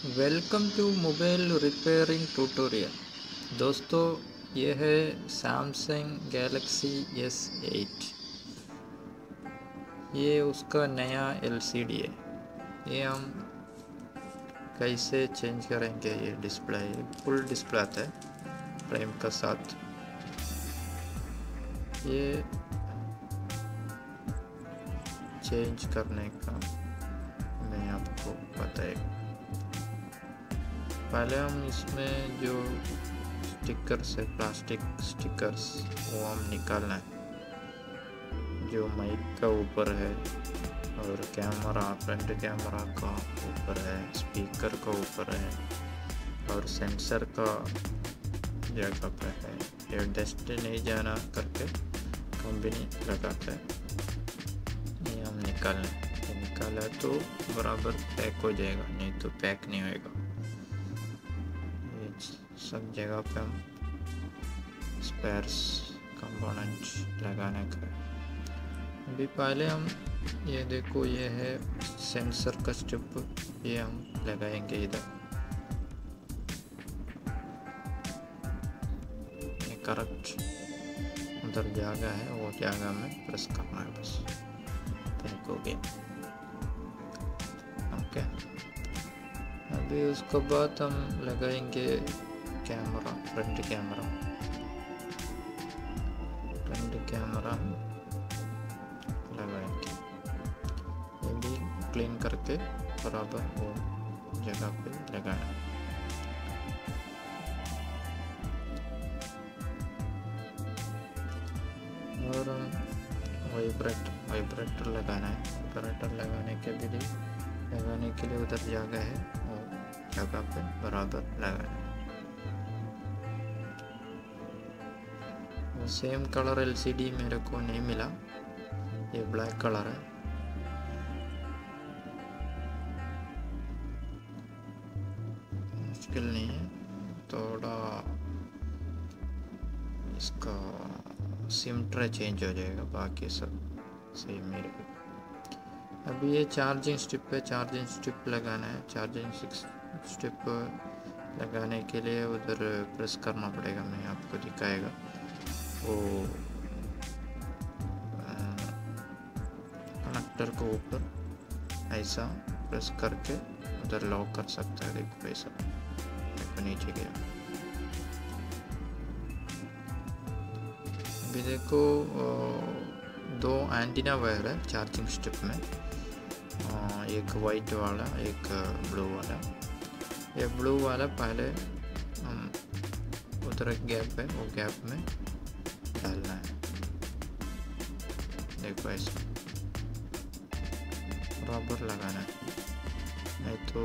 Welcome to mobile repairing tutorial. दोस्तों, ये है सैमसंग गैलेक्सी S8। ये उसका नया LCD है। ये हम कैसे चेंज करेंगे? ये डिस्प्ले फुल डिस्प्ले आता है फ्रेम का साथ। ये चेंज करने का मैं आपको बताएगा। पहले हम इसमें जो स्टिकर्स है, प्लास्टिक स्टिकर्स, वो हम निकालना है। जो माइक का ऊपर है और कैमरा, फ्रंट कैमरा का ऊपर है, स्पीकर का ऊपर है और सेंसर का जगह पे है। ये डस्ट नहीं जाना करके कंपनी लगाता है। ये हम निकाला तो बराबर पैक हो जाएगा, नहीं तो पैक नहीं होएगा। ये सब जगह पे हम स्पेयर्स कंपोनेंट लगाने का है। अभी पहले हम ये देखो, ये है सेंसर का स्ट्रिप, ये हम लगाएंगे इधर। ये करेक्ट उधर जगह है, वो जगह में प्रेस करना है, बस पैक हो गया। ओके, अभी उसके बाद हम लगाएंगे कैमरा, फ्रंट कैमरा लगाएंगे। ये भी क्लीन करके बराबर वो जगह पे लगाना है। और वाइब्रेटर लगाना है। वाइब्रेटर लगाने के लिए उधर जगह है, वो जगह पे बराबर लगाना है। सेम कलर LCD मेरे को नहीं मिला, ये ब्लैक कलर है। मुश्किल नहीं है, थोड़ा इसका सिम ट्रे चेंज हो जाएगा, बाकी सब सही मेरे को। अभी ये चार्जिंग स्ट्रिप पे चार्जिंग स्ट्रिप लगाना है। चार्जिंग स्ट्रिप लगाने के लिए उधर प्रेस करना पड़ेगा, मैं आपको दिखाएगा। वो कनेक्टर को ऊपर ऐसा प्रेस करके उधर लॉक कर सकता है। देखो ऐसा, देखो नीचे गया। अभी देखो, दो एंटीना वायर है चार्जिंग स्ट्रिप में, एक वाइट वाला, एक ब्लू वाला। ये ब्लू वाला पहले हम उधर एक गैप है, वो गैप में डालना है। देखो ऐसा बराबर लगाना है, नहीं तो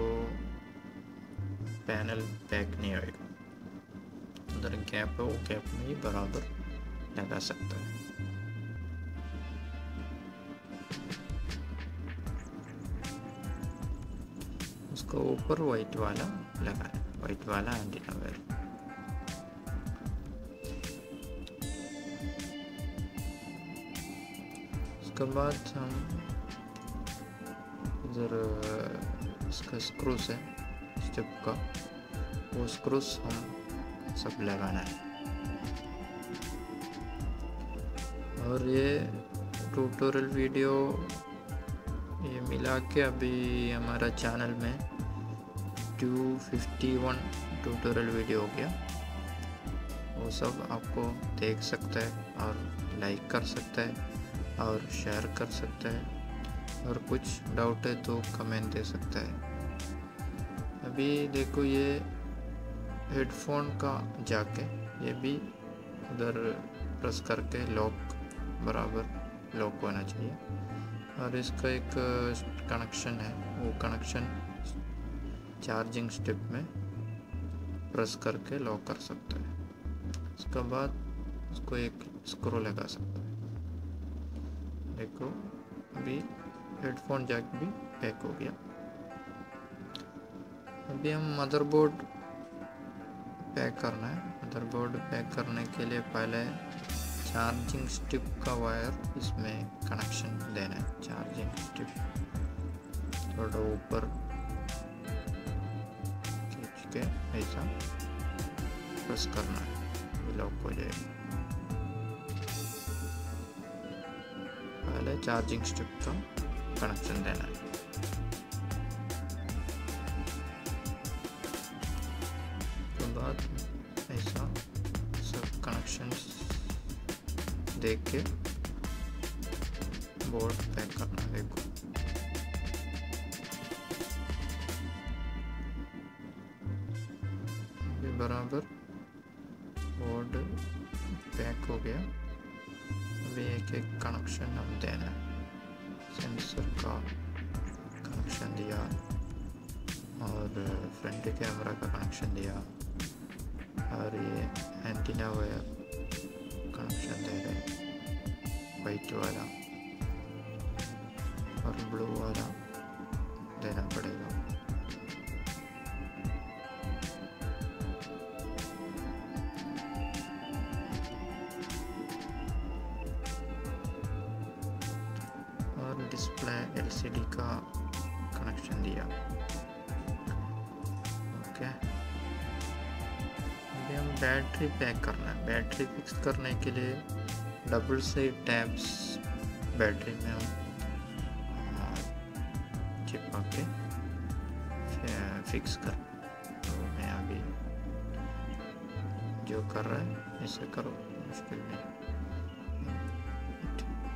पैनल पैक नहीं होएगा। उधर गैप है, वो गैप में ही बराबर लगा सकता है। उसको ऊपर वाइट वाला लगाना है, वाइट वाला एंटीना वायर। उसके बाद हम इधर इसका स्क्रूस है स्ट्रिप का, वो स्क्रूस हम सब लगाना है। और ये ट्यूटोरियल वीडियो ये मिला के अभी हमारा चैनल में 251 ट्यूटोरियल वीडियो हो गया। वो सब आपको देख सकता है और लाइक कर सकता है और शेयर कर सकता है, और कुछ डाउट है तो कमेंट दे सकता है। अभी देखो, ये हेडफोन का जाके ये भी उधर प्रेस करके लॉक बराबर लॉक होना चाहिए। और इसका एक कनेक्शन है, वो कनेक्शन चार्जिंग स्ट्रिप में प्रेस करके लॉक कर सकता है। उसके बाद उसको एक स्क्रू लगा सकता है। देखो, अभी हेडफोन जैक भी पैक हो गया। अभी हम मदरबोर्ड पैक करना है। मदरबोर्ड पैक करने के लिए पहले चार्जिंग स्ट्रिप का वायर इसमें कनेक्शन देना है। चार्जिंग स्ट्रिप थोड़ा ऊपर के ऐसा प्रेस करना है, ये लॉक हो जाएगा। पहले चार्जिंग स्ट्रिप का कनेक्शन देना है। तो बाद ऐसा सब कनेक्शंस देख के बोर्ड पैक करना है। देखो ये बराबर बोर्ड पैक हो गया। अभी एक एक कनेक्शन हम देना है। सेंसर का कनेक्शन दिया और फ्रंट कैमरा का कनेक्शन दिया और ये एंटीना वायर कनेक्शन दे रहे, वाइट वाला और ब्लू वाला देना पड़ेगा। और डिस्प्ले एलसीडी का कनेक्शन दिया। ओके, अभी हम बैटरी पैक करना है। बैटरी फिक्स करने के लिए डबल साइड टैब्स बैटरी में हम चिपका के फिक्स कर। तो मैं अभी जो कर रहा है इसे करो, मुश्किल नहीं।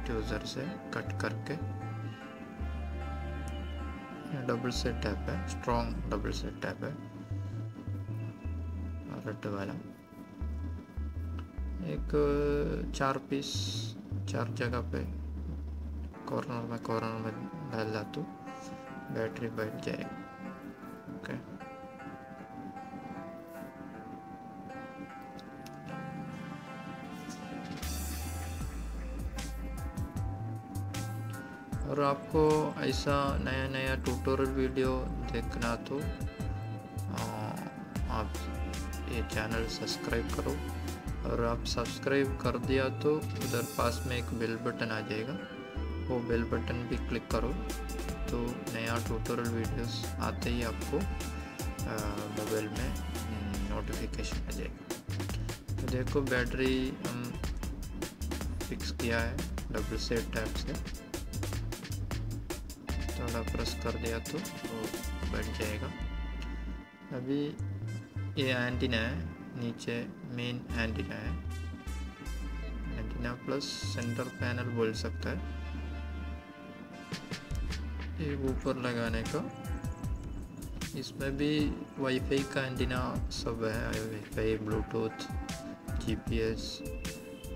ट्यूजर से कट करके डबल सेट टैप है, स्ट्रॉन्ग डबल सेट टैप है रेड वाला। एक 4 पीस 4 जगह पे कॉर्नर में डाला तो बैटरी बैठ जाएगी। ओके, और आपको ऐसा नया ट्यूटोरियल वीडियो देखना तो आप ये चैनल सब्सक्राइब करो। और आप सब्सक्राइब कर दिया तो उधर पास में एक बेल बटन आ जाएगा, वो बेल बटन भी क्लिक करो तो नया ट्यूटोरियल वीडियोस आते ही आपको मोबाइल में नोटिफिकेशन आ जाएगा। तो देखो बैटरी हम फिक्स किया है डबल सेट टैप से। थोड़ा प्रेस कर दिया तो वो बैठ जाएगा। अभी ये एंटीना है, नीचे मेन एंटीना है, एंटीना प्लस सेंटर पैनल बोल सकता है। ये ऊपर लगाने का, इसमें भी वाईफाई का एंटीना सब है, वाईफाई, ब्लूटूथ, जीपीएस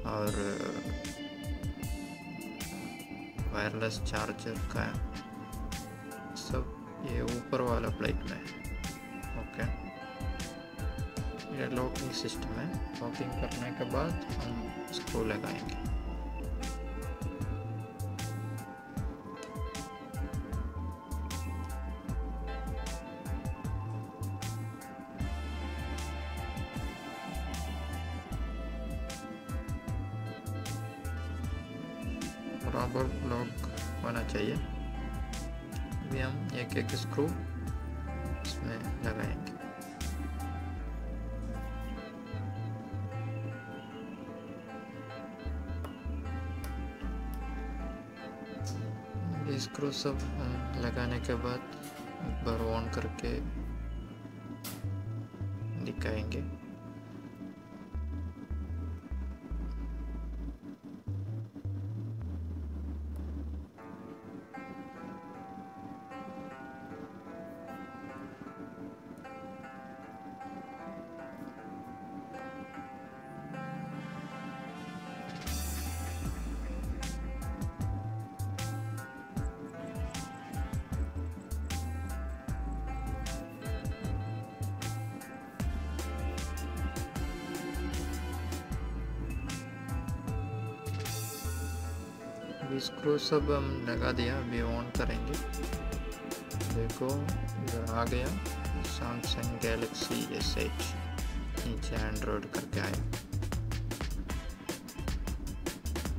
और वायरलेस चार्जर का सब ये ऊपर वाला प्लेट में है। ओके, ये लॉकिंग सिस्टम है। लॉकिंग करने के बाद हम स्क्रू लगाएंगे। बराबर लॉक होना चाहिए। अभी हम एक स्क्रू इसमें लगाएंगे। स्क्रू सब लगाने के बाद एक बार ऑन करके दिखाएंगे। स्क्रू सब हम लगा दिया। अभी ऑन करेंगे। देखो इधर आ गया सैमसंग गैलेक्सी S8, नीचे एंड्रॉयड करके आया।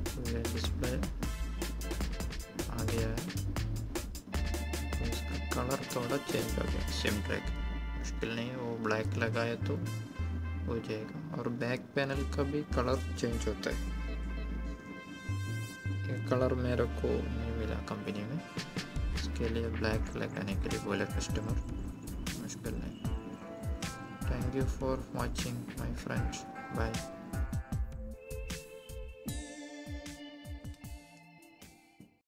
तो ये डिस्प्ले आ गया है। तो इसका कलर थोड़ा चेंज हो गया, सिम ट्रैक। मुश्किल नहीं है, वो ब्लैक लगाए तो हो जाएगा। और बैक पैनल का भी कलर चेंज होता है, ये कलर मेरे को नहीं मिला कंपनी में, इसके लिए ब्लैक लगाने के लिए बोले कस्टमर, मुश्किल नहीं। Thank you for watching my friends, bye.